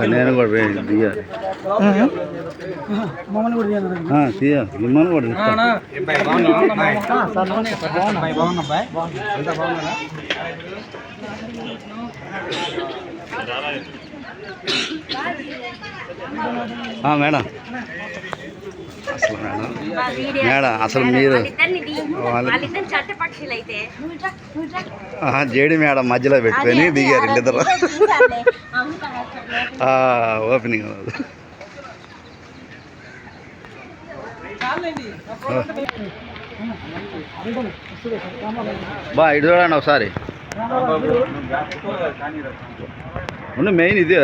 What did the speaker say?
నేను కూడా దిగాలి తీయ విమానం కూడా మేడం అసలు మేడం అసలు మీరు జేడి మేడం మధ్యలో పెట్టుకొని దిగారు ఇద్దరు ఓపెనింగ్ బా ఇటు చూడండి ఒకసారి మెయిన్ ఇది